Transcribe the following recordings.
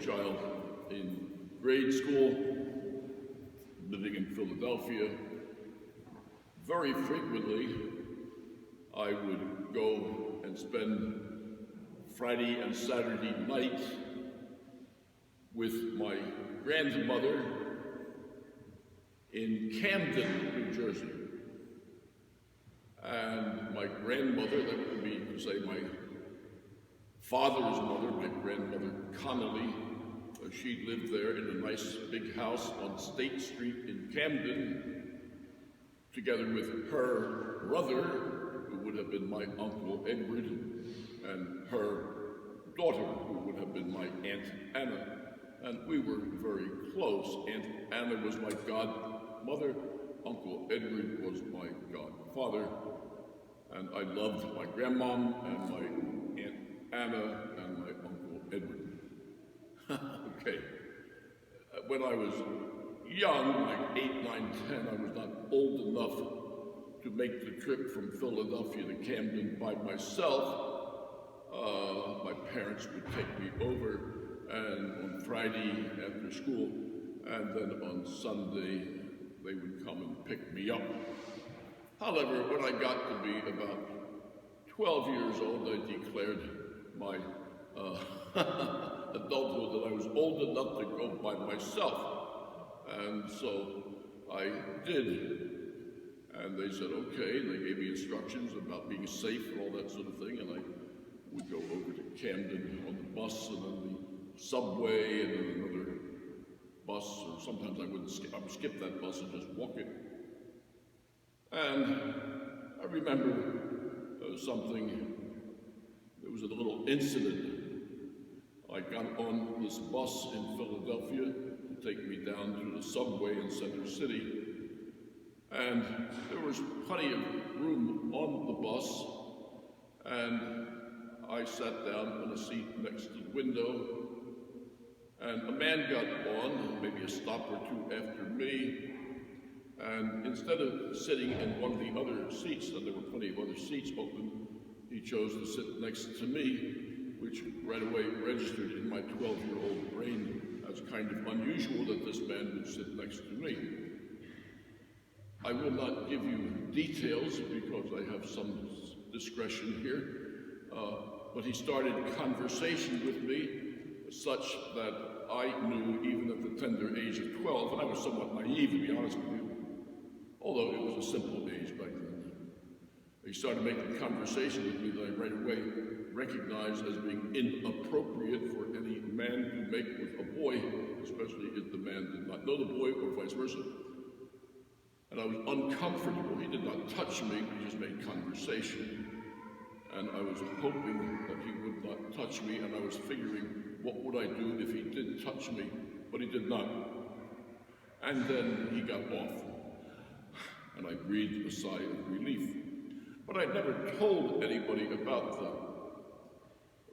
child in grade school, living in Philadelphia. Very frequently, I would go and spend Friday and Saturday night with my grandmother in Camden, New Jersey. And my grandmother, that would be to say my father's mother, my grandmother Connolly, she lived there in a nice big house on State Street in Camden, together with her brother, who would have been my Uncle Edward, and her daughter, who would have been my Aunt Anna. And we were very close. Aunt Anna was my godmother, Uncle Edward was my godfather, and I loved my grandmom and my Aunt Anna and my Uncle Edward. Okay. When I was young, like 8, 9, 10, I was not old enough to make the trip from Philadelphia to Camden by myself. My parents would take me over, and on Friday after school, and then on Sunday, they would come and pick me up. However, when I got to be about 12 years old, I declared my adulthood that I was old enough to go by myself. And so I did. And they said, okay, and they gave me instructions about being safe and all that sort of thing, and I would go over to Camden on the bus and then the subway and then another bus, or sometimes I would skip that bus and just walk it. And I remember something, there was a little incident. I got on this bus in Philadelphia to take me down to the subway in Center City, and there was plenty of room on the bus, and I sat down on a seat next to the window, and a man got on, maybe a stop or two after me, and instead of sitting in one of the other seats, and there were plenty of other seats open, he chose to sit next to me, which right away registered in my 12-year-old brain as kind of unusual that this man would sit next to me. I will not give you details because I have some discretion here, but he started a conversation with me such that I knew, even at the tender age of 12, and I was somewhat naive to be honest with you, although it was a simple age back then. He started making conversation with me that I right away recognized as being inappropriate for any man to make with a boy, especially if the man did not know the boy or vice versa. And I was uncomfortable. He did not touch me, he just made conversation. And I was hoping that he would not touch me, and I was figuring, what would I do if he did touch me? But he did not. And then he got off, and I breathed a sigh of relief. But I never told anybody about that.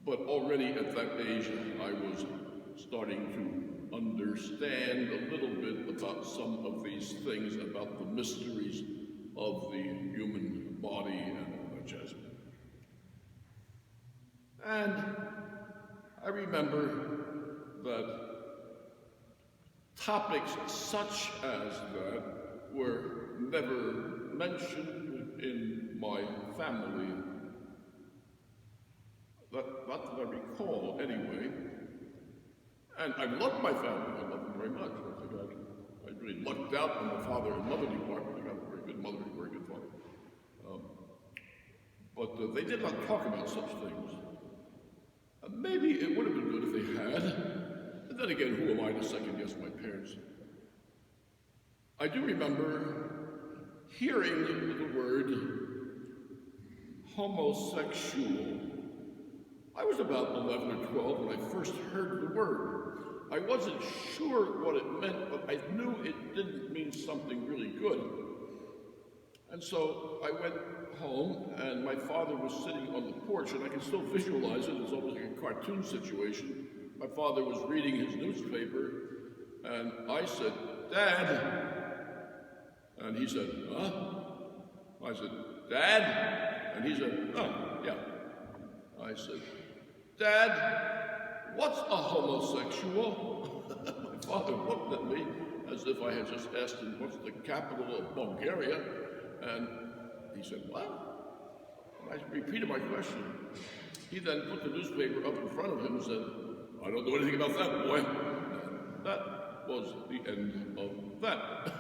But already at that age, I was starting to understand a little bit about some of these things, about the mysteries of the human body and all that jazz. And I remember that topics such as that were never mentioned in my family. Not that I recall, anyway. And I loved my family. I loved them very much. I think I really lucked out in the father and mother department. I got a very good mother and a very good father. But they did not talk about such things. Maybe it would have been good if they had. And then again, who am I to second guess my parents? I do remember hearing the word homosexual. I was about 11 or 12 when I first heard the word. I wasn't sure what it meant, but I knew it didn't mean something really good. And so I went home, and my father was sitting on the porch, and I can still visualize it. It's almost like a cartoon situation. My father was reading his newspaper, and I said, "Dad." And he said, "Huh?" I said, "Dad?" And he said, "Oh, yeah." I said, "Dad, what's a homosexual?" all? My father looked at me as if I had just asked him, what's the capital of Bulgaria? And he said, what? And I repeated my question. He then put the newspaper up in front of him and said, I don't know anything about that, boy. And that was the end of that.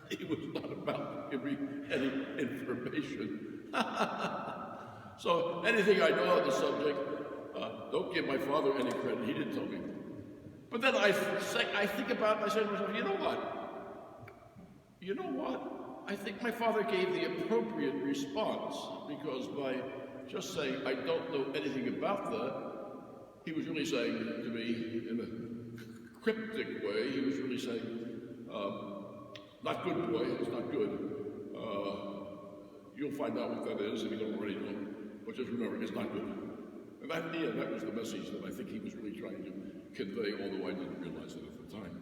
He was not about to give me any information. So anything I know on the subject, don't give my father any credit. He didn't tell me. But then I think about it and I say to myself, you know what? You know what? I think my father gave the appropriate response, because by just saying, I don't know anything about that, he was really saying to me in a cryptic way, he was really saying, not good, boy, it's not good. You'll find out what that is if you don't already know. But just remember, it's not good. And that was the message that I think he was really trying to convey, although I didn't realize it at the time.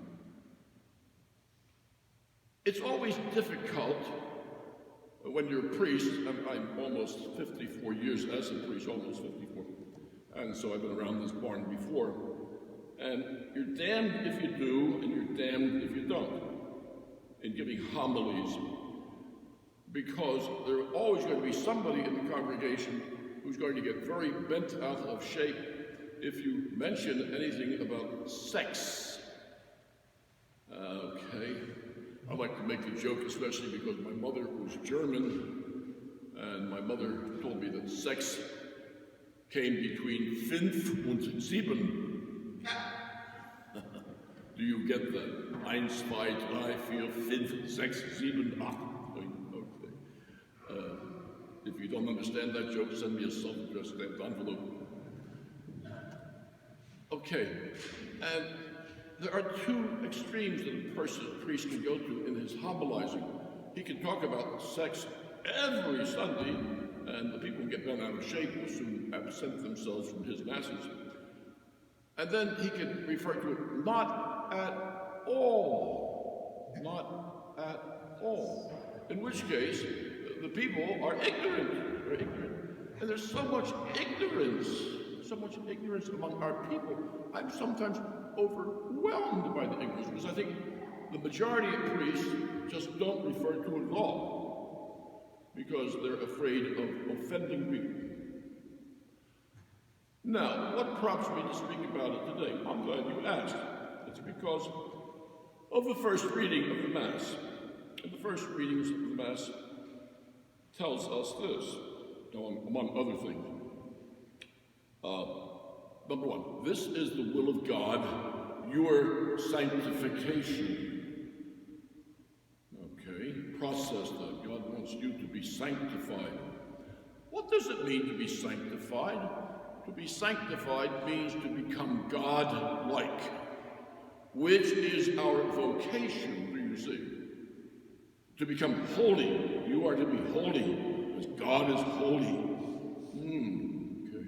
It's always difficult when you're a priest, and I'm almost 54 years as a priest, almost 54. And so I've been around this barn before. And you're damned if you do, and you're damned if you don't, in giving homilies. Because there are always going to be somebody in the congregation who's going to get very bent out of shape if you mention anything about sex. Okay. I like to make the joke, especially because my mother was German, and my mother told me that sex came between 5 and 7. Do you get that? 1, 2, 3, 4, 5, 6, 7, 8. Okay. If you don't understand that joke, send me a self-addressed stamped envelope. Okay. And there are two extremes that a priest can go to in his homilizing. He can talk about sex every Sunday, and the people get bent out of shape will soon absent themselves from his masses. And then he can refer to it not at all. Not at all. In which case, the people are ignorant. They're ignorant. And there's so much ignorance among our people. I'm sometimes overwhelmed by the ignorance, because I think the majority of priests just don't refer to it at all, because they're afraid of offending people. Now, what prompts me to speak about it today? I'm glad you asked. It's because of the first reading of the Mass. And the first readings of the Mass tells us this, among other things. Number one, this is the will of God, your sanctification. Okay, process that. God wants you to be sanctified. What does it mean to be sanctified? To be sanctified means to become God-like, which is our vocation, do you see? To become holy. You are to be holy, as God is holy. Okay.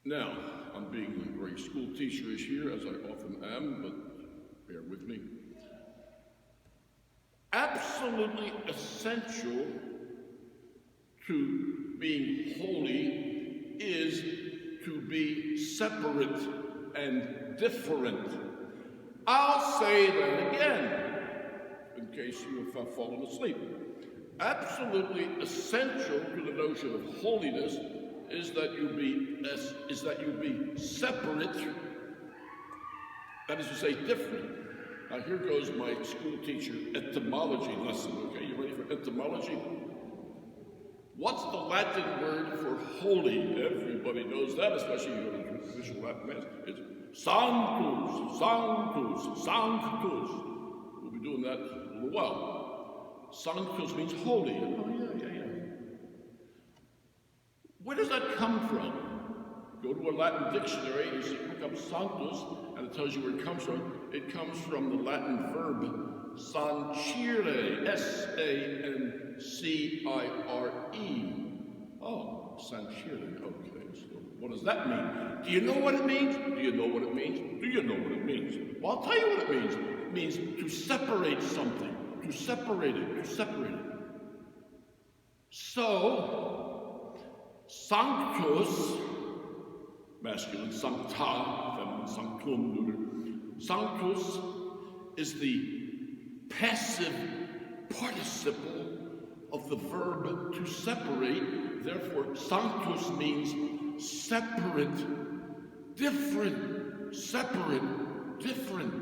Now, I'm being very school teacherish here, as I often am, but bear with me. Absolutely essential to being holy is to be separate and different. I'll say that again, in case you have fallen asleep. Absolutely essential to the notion of holiness is that you be separate, that is to say, different. Now here goes my school teacher etymology lesson. Okay, you ready for etymology? What's the Latin word for holy? Everybody knows that, especially in the traditional Latin Mass. It's sanctus, sanctus, sanctus. We'll be doing that in a little while. Sanctus means holy. Oh, yeah. Where does that come from? Go to a Latin dictionary, you see, look up sanctus, and it tells you where it comes from. It comes from the Latin verb sancire, S-A-N-C-I-R-E. Oh, sancire, okay. So what does that mean? Do you know what it means? Do you know what it means? Do you know what it means? Well, I'll tell you what it means. It means to separate something, to separate it. So, sanctus, masculine, sancta, feminine, sanctum, neuter. Sanctus is the passive participle of the verb to separate. Therefore, sanctus means separate, different, separate, different.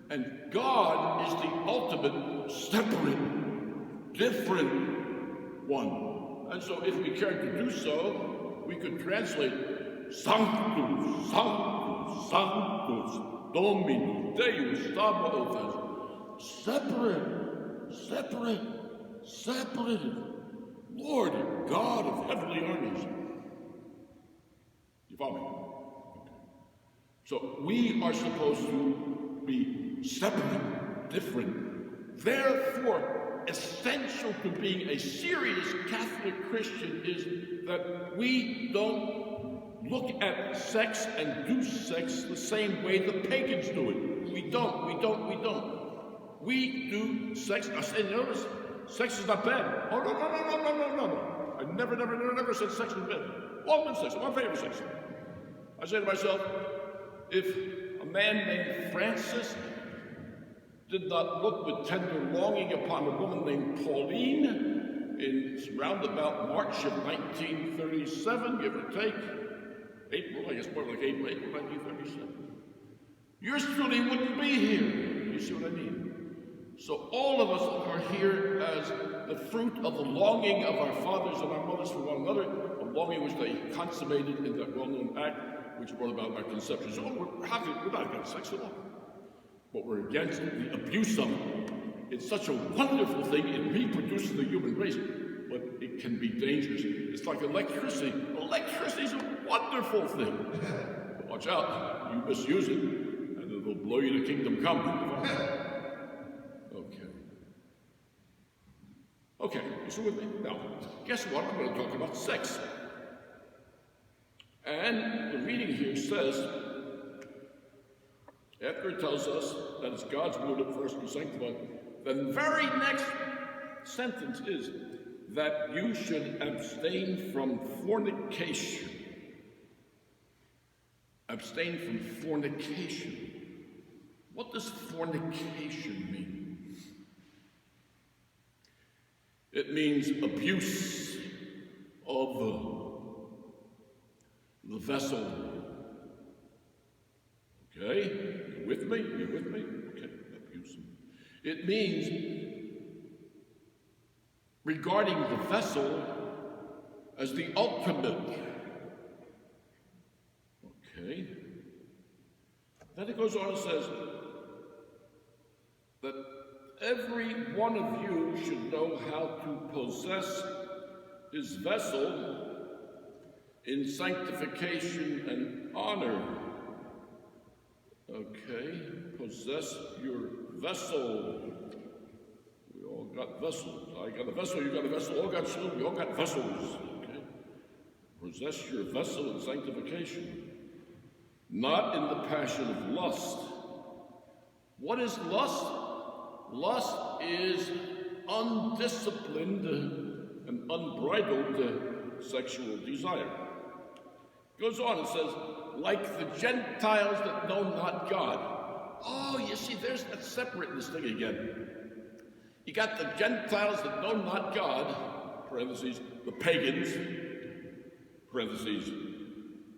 And God is the ultimate separate, different one. And so if we cared to do so, we could translate Sanctus, Sanctus, Sanctus, Dominus, Deus, Sabaoth, separate, separate, separated, Lord God of heavenly armies. You follow me? Okay. So we are supposed to be separate, different. Therefore, essential to being a serious Catholic Christian is that we don't look at sex and do sex the same way the pagans do it. We don't. We do sex. I say, notice, sex is not bad. Oh, no. I never said sex was bad. All good sex, my favorite sex. I say to myself, if a man named Francis did not look with tender longing upon a woman named Pauline in roundabout March of 1937, give or take, April, I guess more like April 1937, yours truly wouldn't be here. You see what I mean? So all of us are here as the fruit of the longing of our fathers and our mothers for one another, a longing which they consummated in that well-known act which brought about our conception. So we're not against sex at all, but we're against the abuse of it. It's such a wonderful thing. It reproduces the human race, but it can be dangerous. It's like electricity. Electricity is a wonderful thing. But watch out, you misuse it, and it'll blow you to kingdom come. Okay, you still with me? Now, guess what? I'm going to talk about sex. And the reading here says, after it tells us that it's God's will that first be sanctified, then the very next sentence is that you should abstain from fornication. Abstain from fornication. What does fornication mean? It means abuse of the vessel. Okay? You with me? You with me? Okay, abuse. It means regarding the vessel as the ultimate. Okay? Then it goes on and says that every one of you should know how to possess his vessel in sanctification and honor. Okay, possess your vessel. We all got vessels. I got a vessel, you got a vessel, all got children, we all got vessels. Okay, possess your vessel in sanctification, not in the passion of lust. What is lust? Lust is undisciplined and unbridled sexual desire. It goes on and says, like the Gentiles that know not God. Oh, you see, there's that separateness thing again. You got the Gentiles that know not God, parentheses, the pagans, parentheses,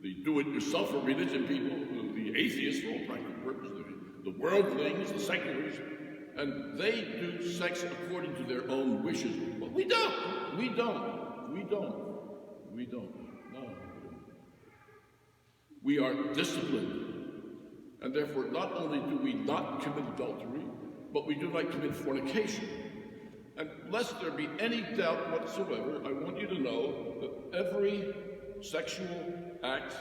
the do-it-yourself or religion people, the atheists for all practical purposes, the worldlings, the seculars, and they do sex according to their own wishes. But we don't. No. We are disciplined. And therefore, not only do we not commit adultery, but we do not commit fornication. And lest there be any doubt whatsoever, I want you to know that every sexual act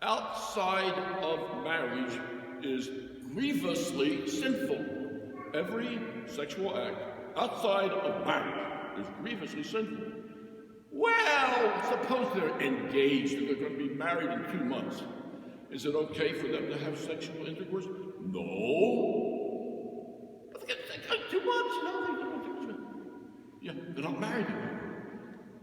outside of marriage is grievously sinful. Every sexual act outside of marriage is grievously sinful. Well, suppose they're engaged and they're going to be married in 2 months. Is it okay for them to have sexual intercourse? No. But they got 2 months, yeah, they're not married anymore.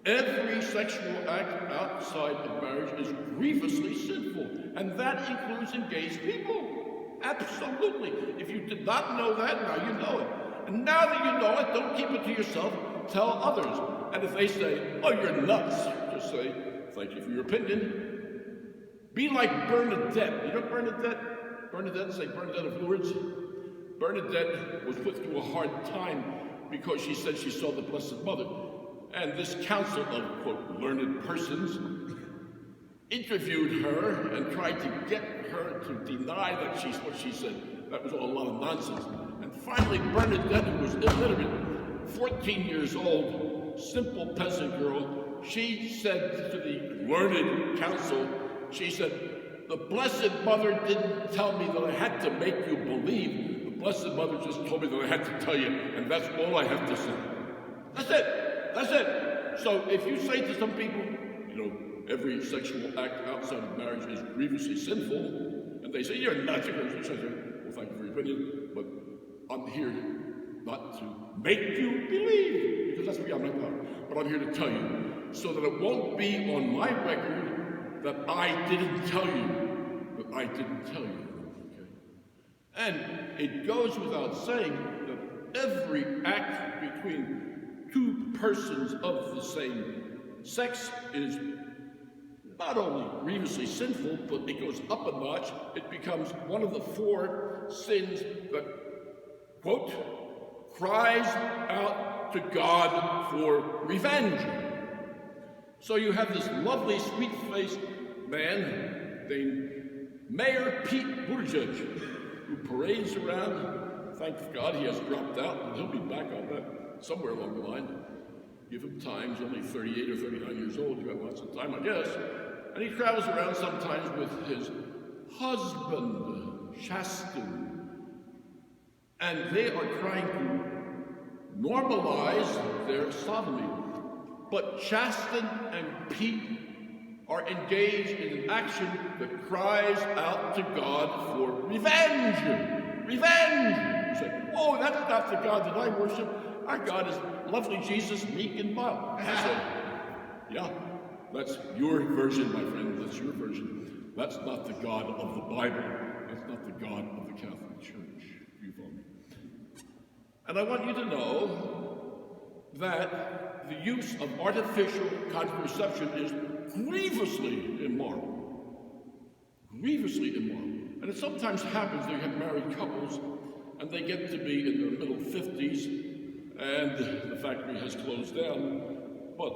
Every sexual act outside of marriage is grievously sinful. and that includes engaged people. Absolutely. If you did not know that, now you know it. And now that you know it, don't keep it to yourself, tell others. And if they say, oh, you're nuts, just say, thank you for your opinion. Be like Bernadette. You know Bernadette? Bernadette, St. Bernadette of Lourdes. Bernadette was put through a hard time because she said she saw the Blessed Mother. And this council of, quote, learned persons interviewed her and tried to get her to deny that she's what she said. That was all a lot of nonsense. And finally, Bernadette, who was illiterate, 14 years old, simple peasant girl, she said to the learned council, she said, the Blessed Mother didn't tell me that I had to make you believe. The Blessed Mother just told me that I had to tell you, and that's all I have to say. That's it. That's it. So if you say to some people, you know, every sexual act outside of marriage is grievously sinful, and they say, you're nuts, well, thank you for your opinion, but I'm here not to make you believe, because that's beyond my power, but I'm here to tell you, so that it won't be on my record that I didn't tell you, okay? And it goes without saying that every act between two persons of the same sex is not only grievously sinful, but it goes up a notch. It becomes one of the 4 sins that, quote, cries out to God for revenge. So you have this lovely, sweet-faced man named Mayor Pete Buttigieg, who parades around. Thank God he has dropped out, and he'll be back on that somewhere along the line. Give him time, he's only 38 or 39 years old, you got lots of time, I guess. And he travels around sometimes with his husband, Shaston. And they are trying to normalize their sodomy. But Shaston and Pete are engaged in an action that cries out to God for revenge. Revenge! You say, oh, that's not the God that I worship. Our God is lovely Jesus, meek and mild. I say, yeah, that's your version, my friend. That's your version. That's not the God of the Bible. That's not the God of the Catholic Church. You follow me? And I want you to know that the use of artificial contraception is grievously immoral. Grievously immoral. And it sometimes happens that you have married couples and they get to be in their middle 50s and the factory has closed down, but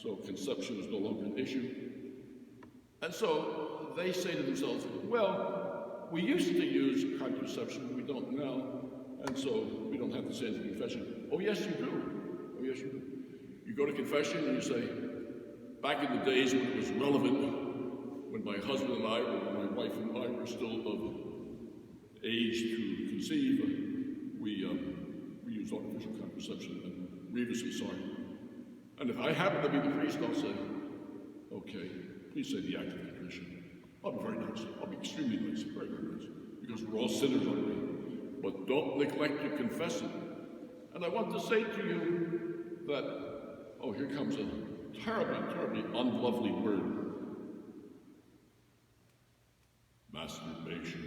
so conception is no longer an issue. And so they say to themselves, well, we used to use contraception, but we don't now, and so we don't have to say it in confession. Oh, yes, you do. Oh, yes, you do. You go to confession and you say, back in the days when it was relevant, when my husband and I, or my wife and I were still of age to conceive, we used artificial contraception, and grievously sorry. And if I happen to be the priest, I'll say, okay, please say the act of contrition. I'll be very nice. I'll be extremely nice, very, very nice, because we're all sinners already. But don't neglect to confess it. And I want to say to you that, oh, here comes a terribly, terribly unlovely word. Masturbation.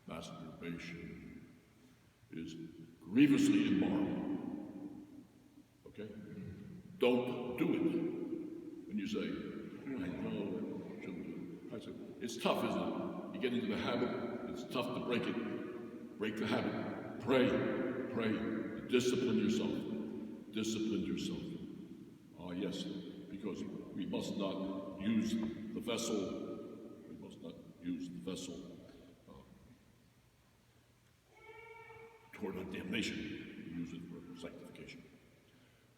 Masturbation is grievously immoral. Okay? Don't do it. When you say, I know I shouldn't do it. I say, it's tough, isn't it? You get into the habit, it's tough to break it. Break the habit. Pray. Pray. Discipline yourself. Discipline yourself. Ah, yes, because we must not use the vessel. We must not use the vessel toward our damnation. We use it for sanctification.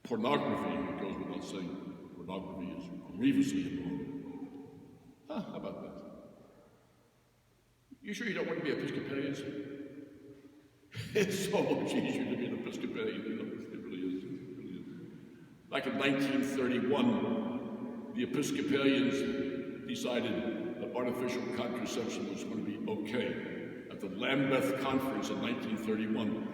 Pornography, it goes without saying, pornography is grievously immoral. How about that? You sure you don't want to be Episcopalians? It's so much easier to be an Episcopalian, you know, it really is. It really is. Back in 1931, the Episcopalians decided that artificial contraception was going to be okay. At the Lambeth Conference in 1931,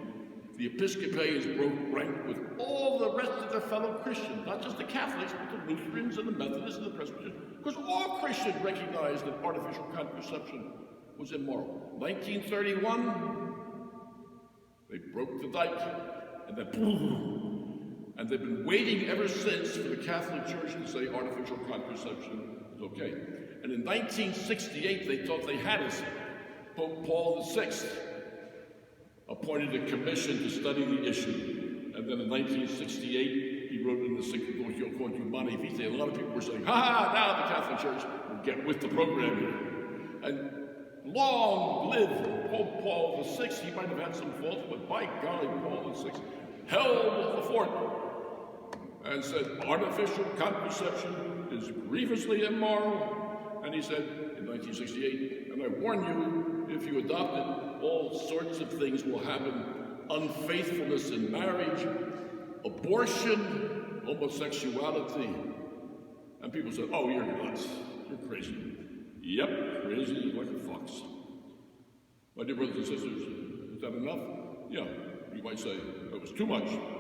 the Episcopalians broke rank with all the rest of their fellow Christians, not just the Catholics, but the Lutherans and the Methodists and the Presbyterians, because all Christians recognized that artificial contraception was immoral. 1931, they broke the dike, and then boom, and they've been waiting ever since for the Catholic Church to say artificial contraception is okay. And in 1968, they thought they had us. Pope Paul VI appointed a commission to study the issue. And then in 1968, he wrote in the Encyclical Humani Vitae, a lot of people were saying, ha, now the Catholic Church will get with the program here. And long live Pope Paul VI. He might have had some faults, but by golly, Paul VI held the fort and said artificial contraception is grievously immoral. And he said in 1968, and I warn you, if you adopt it, all sorts of things will happen. Unfaithfulness in marriage, abortion, homosexuality. And people said, oh, you're nuts. You're crazy. Yep, crazy like a fox. My dear brothers and sisters, is that enough? Yeah, you might say that was too much.